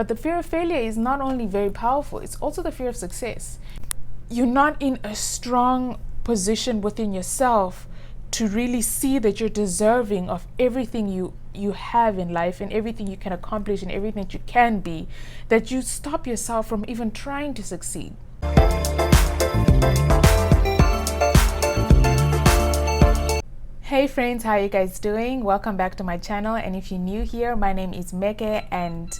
But the fear of failure is not only very powerful, it's also the fear of success. You're not in a strong position within yourself to really see that you're deserving of everything you have in life and everything you can accomplish and everything that you can be, that you stop yourself from even trying to succeed. Hey friends, how are you guys doing? Welcome back to my channel, and if you're new here, my name is Meke, and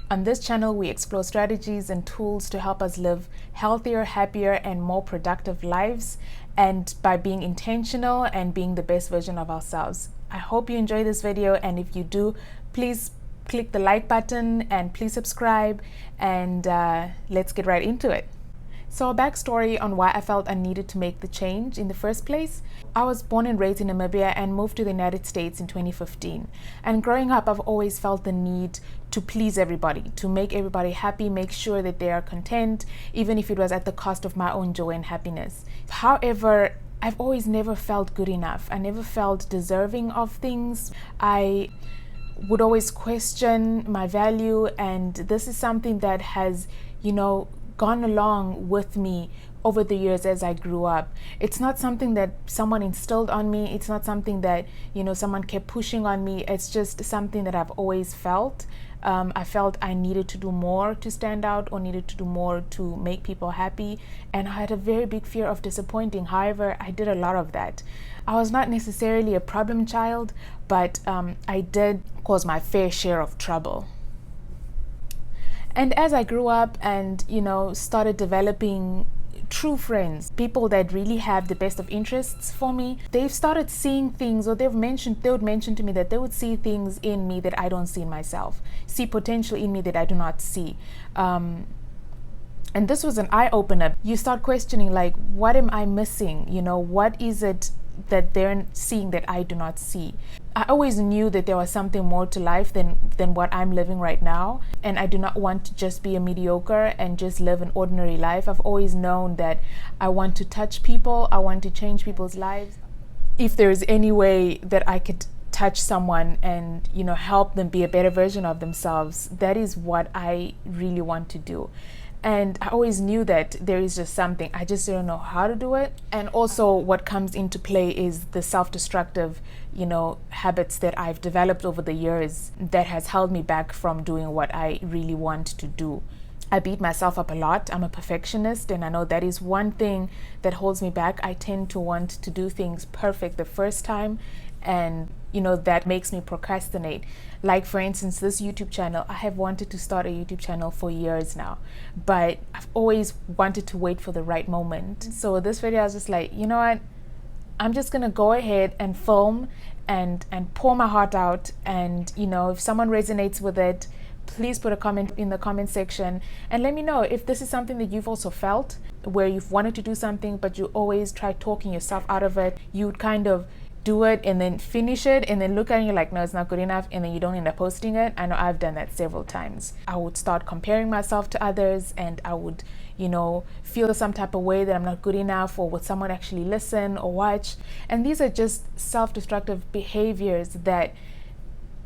on this channel we explore strategies and tools to help us live healthier, happier, and more productive lives, and by being intentional and being the best version of ourselves. I hope you enjoy this video, and if you do, please click the like button and please subscribe, and let's get right into it. So a backstory on why I felt I needed to make the change in the first place. I was born and raised in Namibia and moved to the United States in 2015. And growing up, I've always felt the need to please everybody, to make everybody happy, make sure that they are content, even if it was at the cost of my own joy and happiness. However, I've always never felt good enough. I never felt deserving of things. I would always question my value, and this is something that has, gone along with me over the years as I grew up. It's not something that someone instilled on me. It's not something that, someone kept pushing on me. It's just something that I've always felt. I felt I needed to do more to stand out, or needed to do more to make people happy. And I had a very big fear of disappointing. However, I did a lot of that. I was not necessarily a problem child, but I did cause my fair share of trouble. And as I grew up and, started developing true friends, people that really have the best of interests for me, they've started seeing things, or they would mention to me that they would see things in me that I don't see in myself, see potential in me that I do not see. And this was an eye-opener. You start questioning, like, what am I missing? What is it that they're seeing that I do not see? I always knew that there was something more to life than what I'm living right now, and I do not want to just be a mediocre and just live an ordinary life. I've always known that I want to touch people, I want to change people's lives. If there's any way that I could touch someone and help them be a better version of themselves, that is what I really want to do. And I always knew that there is just something, I just don't know how to do it. And also what comes into play is the self-destructive, habits that I've developed over the years that has held me back from doing what I really want to do. I beat myself up a lot. I'm a perfectionist, and I know that is one thing that holds me back. I tend to want to do things perfect the first time, and that makes me procrastinate. Like, for instance, this YouTube channel, I have wanted to start a YouTube channel for years now, but I've always wanted to wait for the right moment. So this video, I was just like, you know what, I'm just gonna go ahead and film and pour my heart out, and if someone resonates with it, please put a comment in the comment section and let me know if this is something that you've also felt, where you've wanted to do something but you always try talking yourself out of it. You would kind of do it and then finish it and then look at it and you're like, no, it's not good enough, and then you don't end up posting it. I know I've done that several times. I would start comparing myself to others, and I would feel some type of way that I'm not good enough, or would someone actually listen or watch? And these are just self-destructive behaviors that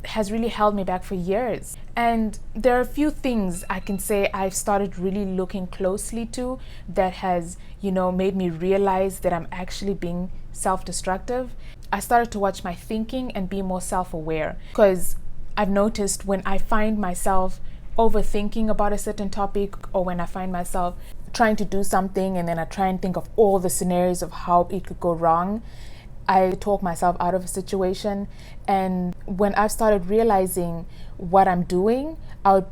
has really held me back for years. And there are a few things I can say I've started really looking closely to that has made me realize that I'm actually being self-destructive. I started to watch my thinking and be more self-aware, because I've noticed when I find myself overthinking about a certain topic, or when I find myself trying to do something and then I try and think of all the scenarios of how it could go wrong, I talk myself out of a situation. And when I've started realizing what I'm doing,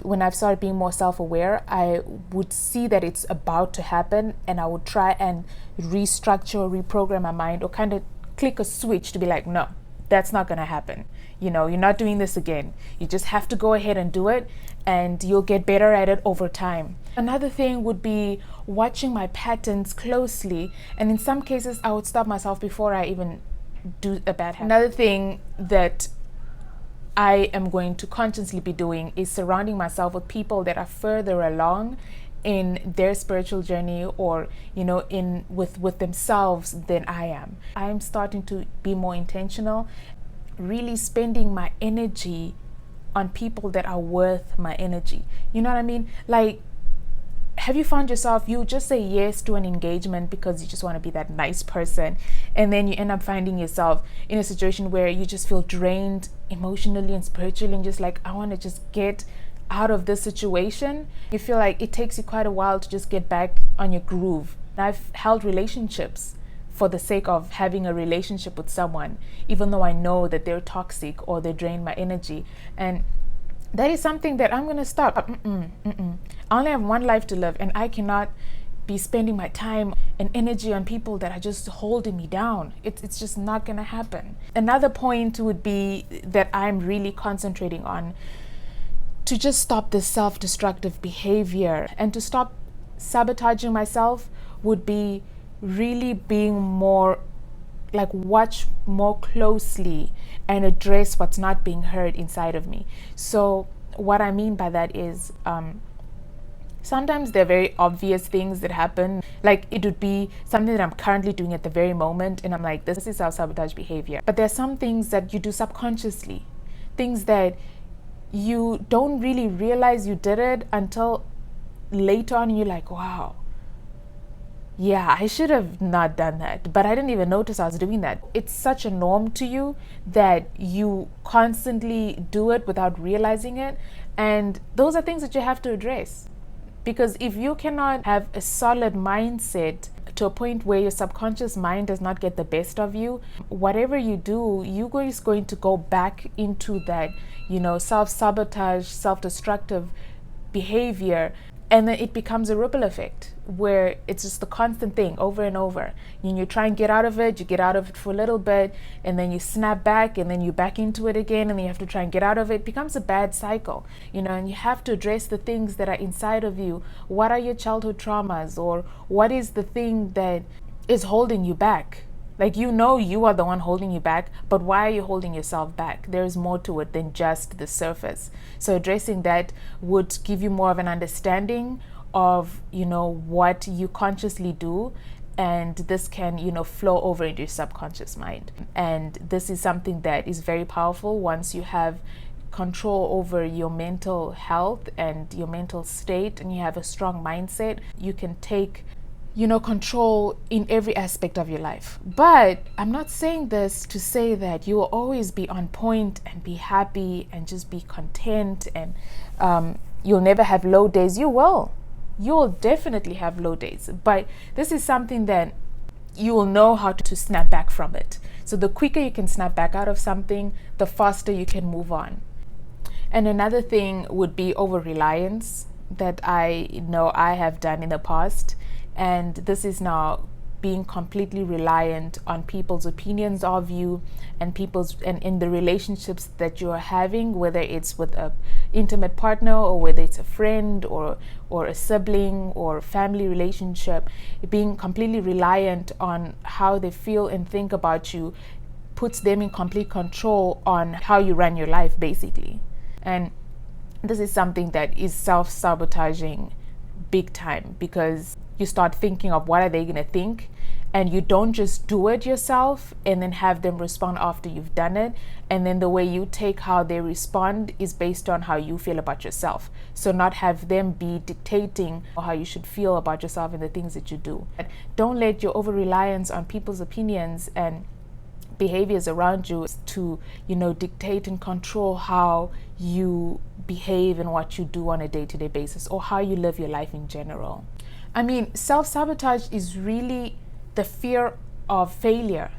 when I've started being more self-aware, I would see that it's about to happen, and I would try and restructure, reprogram my mind, or kind of click a switch to be like, no, that's not going to happen. You're not doing this again. You just have to go ahead and do it, and you'll get better at it over time. Another thing would be watching my patterns closely, and in some cases I would stop myself before I even do a bad habit. Another thing that I am going to consciously be doing is surrounding myself with people that are further along in their spiritual journey, or with themselves than I am. I'm starting to be more intentional, really spending my energy on people that are worth my energy. You know what I mean? Like, have you found yourself, you just say yes to an engagement because you just want to be that nice person, and then you end up finding yourself in a situation where you just feel drained emotionally and spiritually, and just like, I want to just get out of this situation. You feel like it takes you quite a while to just get back on your groove. I've held relationships for the sake of having a relationship with someone, even though I know that they're toxic or they drain my energy. And that is something that I'm going to stop. I only have one life to live, and I cannot be spending my time and energy on people that are just holding me down. It's just not going to happen. Another point would be that I'm really concentrating on to just stop this self-destructive behavior, and to stop sabotaging myself would be really being more like, watch more closely and address what's not being heard inside of me. So what I mean by that is sometimes they're very obvious things that happen. Like, it would be something that I'm currently doing at the very moment, and I'm like, this is self-sabotage behavior. But there's some things that you do subconsciously, things that you don't really realize you did it until later on, and you're like, wow, yeah, I should have not done that, but I didn't even notice I was doing that. It's such a norm to you that you constantly do it without realizing it. And those are things that you have to address. Because if you cannot have a solid mindset to a point where your subconscious mind does not get the best of you, whatever you do, you're just going to go back into that, self-sabotage, self-destructive behavior. And then it becomes a ripple effect where it's just the constant thing over and over. And you try and get out of it, you get out of it for a little bit, and then you snap back, and then you back into it again, and then you have to try and get out of it. It becomes a bad cycle, and you have to address the things that are inside of you. What are your childhood traumas, or what is the thing that is holding you back? Like, you are the one holding you back, but why are you holding yourself back? There's more to it than just the surface. So addressing that would give you more of an understanding of, what you consciously do. And this can, flow over into your subconscious mind. And this is something that is very powerful once you have control over your mental health and your mental state, and you have a strong mindset. You can take control in every aspect of your life. But I'm not saying this to say that you will always be on point and be happy and just be content, and you'll never have low days. You will definitely have low days, but this is something that you will know how to snap back from it. So the quicker you can snap back out of something, the faster you can move on. And another thing would be over-reliance that I know I have done in the past. And this is now being completely reliant on people's opinions of you, and in the relationships that you are having, whether it's with an intimate partner, or whether it's a friend or a sibling or family relationship. Being completely reliant on how they feel and think about you puts them in complete control on how you run your life, basically. And this is something that is self-sabotaging big time, because you start thinking of what are they going to think, and you don't just do it yourself and then have them respond after you've done it. And then the way you take how they respond is based on how you feel about yourself. So not have them be dictating how you should feel about yourself and the things that you do. Don't let your over-reliance on people's opinions and behaviors around you to, dictate and control how you behave and what you do on a day-to-day basis, or how you live your life in general. I mean, self-sabotage is really the fear of failure.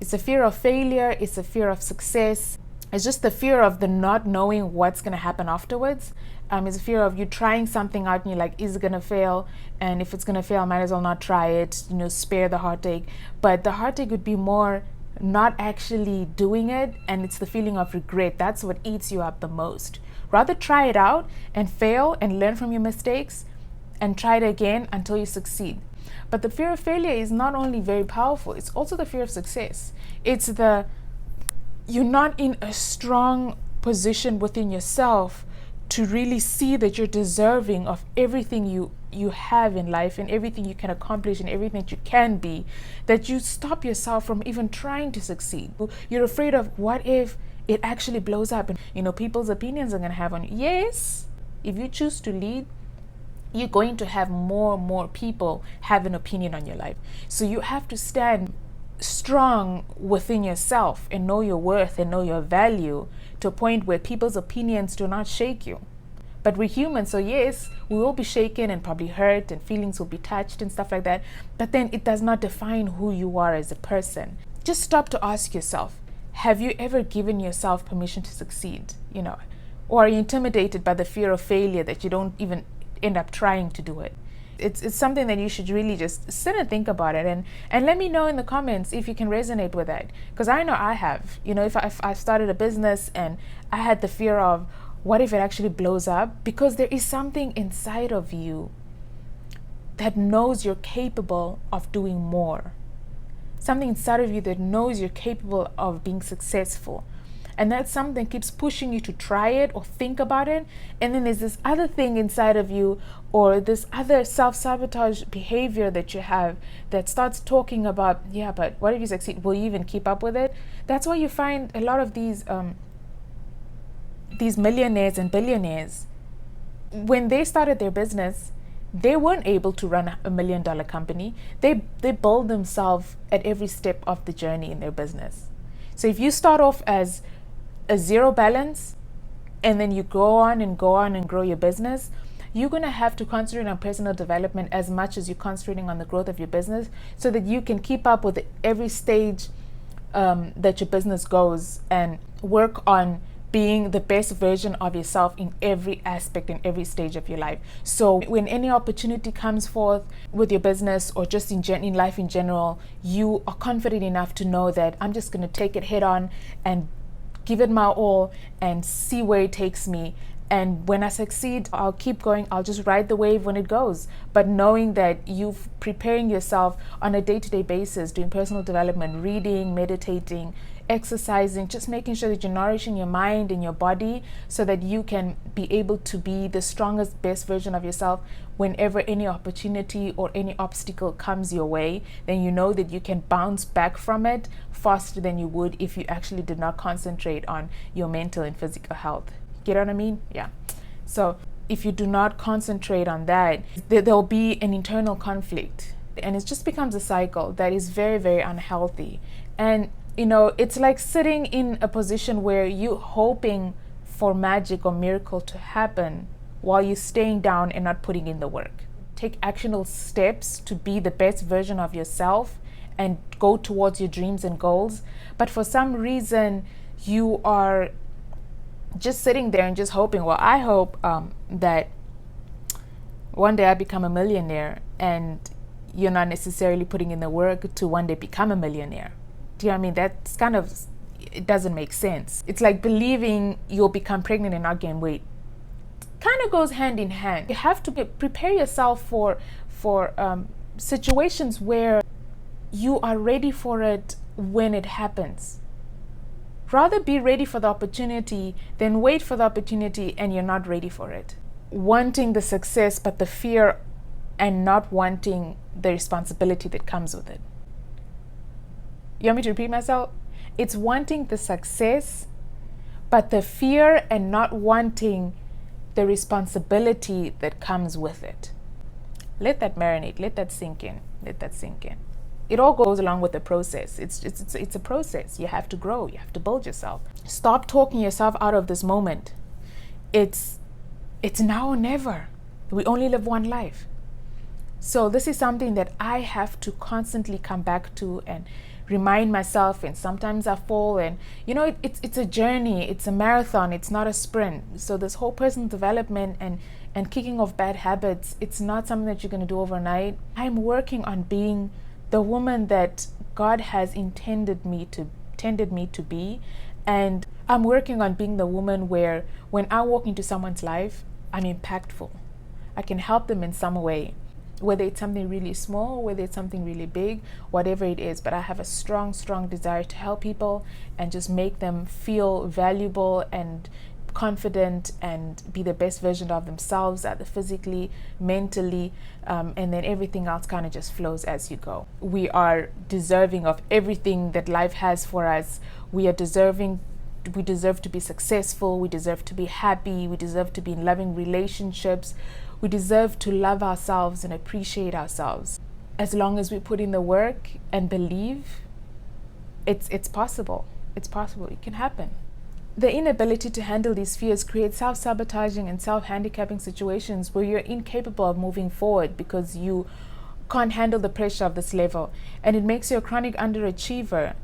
It's a fear of failure. It's a fear of success. It's just the fear of the not knowing what's going to happen afterwards. It's a fear of you trying something out and you're like, is it going to fail? And if it's going to fail, I might as well not try it, spare the heartache. But the heartache would be more not actually doing it, and it's the feeling of regret. That's what eats you up the most. Rather try it out and fail and learn from your mistakes, and try it again until you succeed. But the fear of failure is not only very powerful, it's also the fear of success. It's you're not in a strong position within yourself to really see that you're deserving of everything you have in life, and everything you can accomplish, and everything that you can be, that you stop yourself from even trying to succeed. You're afraid of, what if it actually blows up. And people's opinions are going to have on you. Yes, if you choose to lead, you're going to have more and more people have an opinion on your life. So you have to stand strong within yourself and know your worth and know your value to a point where people's opinions do not shake you. But we're human, so yes, we will be shaken and probably hurt, and feelings will be touched and stuff like that. But then it does not define who you are as a person. Just stop to ask yourself, have you ever given yourself permission to succeed? Or are you intimidated by the fear of failure that you don't even end up trying to do it? It's something that you should really just sit and think about it, and let me know in the comments if you can resonate with that, because I know I have. If I started a business and I had the fear of, what if it actually blows up? Because there is something inside of you that knows you're capable of doing more. Something inside of you that knows you're capable of being successful. And that something keeps pushing you to try it or think about it. And then there's this other thing inside of you, or this other self-sabotage behavior that you have, that starts talking about, yeah, but what if you succeed? Will you even keep up with it? That's why you find a lot of these millionaires and billionaires, when they started their business, they weren't able to run $1 million company. They build themselves at every step of the journey in their business. So if you start off as a zero balance, and then you go on and grow your business, you're going to have to concentrate on personal development as much as you're concentrating on the growth of your business, so that you can keep up with every stage that your business goes, and work on being the best version of yourself in every aspect, in every stage of your life. So when any opportunity comes forth with your business, or just in life in general, you are confident enough to know that I'm just going to take it head on and give it my all and see where it takes me. And when I succeed, I'll keep going. I'll just ride the wave when it goes. But knowing that you're preparing yourself on a day-to-day basis, doing personal development, reading, meditating, exercising, just making sure that you're nourishing your mind and your body, so that you can be able to be the strongest, best version of yourself whenever any opportunity or any obstacle comes your way. Then you know that you can bounce back from it faster than you would if you actually did not concentrate on your mental and physical health. Get what I mean? Yeah. So if you do not concentrate on that, there'll be an internal conflict, and it just becomes a cycle that is very, very unhealthy. And it's like sitting in a position where you're hoping for magic or miracle to happen while you're staying down and not putting in the work. Take actionable steps to be the best version of yourself and go towards your dreams and goals. But for some reason, you are just sitting there and just hoping. Well, I hope that one day I become a millionaire, and you're not necessarily putting in the work to one day become a millionaire. Do you know what I mean? That's kind of, it doesn't make sense. It's like believing you'll become pregnant and not gain weight. Kind of goes hand in hand. You have to prepare yourself for situations where you are ready for it when it happens. Rather be ready for the opportunity than wait for the opportunity and you're not ready for it. Wanting the success, but the fear and not wanting the responsibility that comes with it. You want me to repeat myself? It's wanting the success, but the fear and not wanting the responsibility that comes with it. Let that marinate. Let that sink in. Let that sink in. It all goes along with the process. It's a process. You have to grow. You have to build yourself. Stop talking yourself out of this moment. It's now or never. We only live one life. So this is something that I have to constantly come back to and remind myself, and sometimes I fall, and it's a journey, it's a marathon, it's not a sprint. So this whole personal development and kicking off bad habits, it's not something that you're going to do overnight. I'm working on being the woman that God has intended me to be, and I'm working on being the woman where when I walk into someone's life, I'm impactful. I can help them in some way, whether it's something really small, whether it's something really big, whatever it is. But I have a strong desire to help people and just make them feel valuable and confident and be the best version of themselves, either physically, mentally, and then everything else kind of just flows as you go. We are deserving of everything that life has for us. We are deserving we deserve to be successful, we deserve to be happy, we deserve to be in loving relationships, we deserve to love ourselves and appreciate ourselves. As long as we put in the work and believe, it's possible. It's possible. It can happen. The inability to handle these fears creates self-sabotaging and self-handicapping situations where you're incapable of moving forward because you can't handle the pressure of this level, and it makes you a chronic underachiever.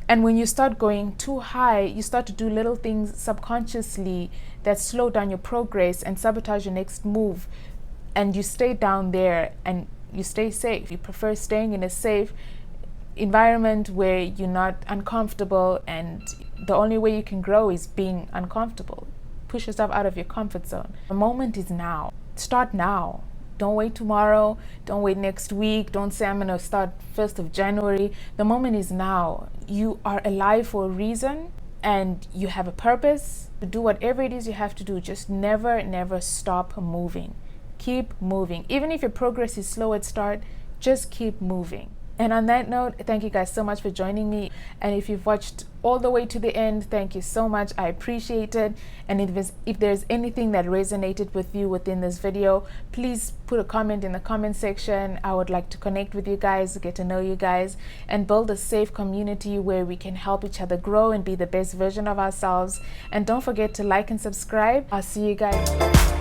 And when you start going too high, you start to do little things subconsciously that slow down your progress and sabotage your next move, and you stay down there and you stay safe. You prefer staying in a safe environment where you're not uncomfortable, and the only way you can grow is being uncomfortable. Push yourself out of your comfort zone. The moment is now. Start now. Don't wait tomorrow. Don't wait next week. Don't say I'm going to start 1st of January. The moment is now. You are alive for a reason, and you have a purpose to do whatever it is you have to do. Just never stop moving. Keep moving. Even if your progress is slow at start, just keep moving. And on that note, thank you guys so much for joining me. And if you've watched all the way to the end, thank you so much. I appreciate it. And if there's anything that resonated with you within this video, please put a comment in the comment section. I would like to connect with you guys, get to know you guys, and build a safe community where we can help each other grow and be the best version of ourselves. And don't forget to like and subscribe. I'll see you guys.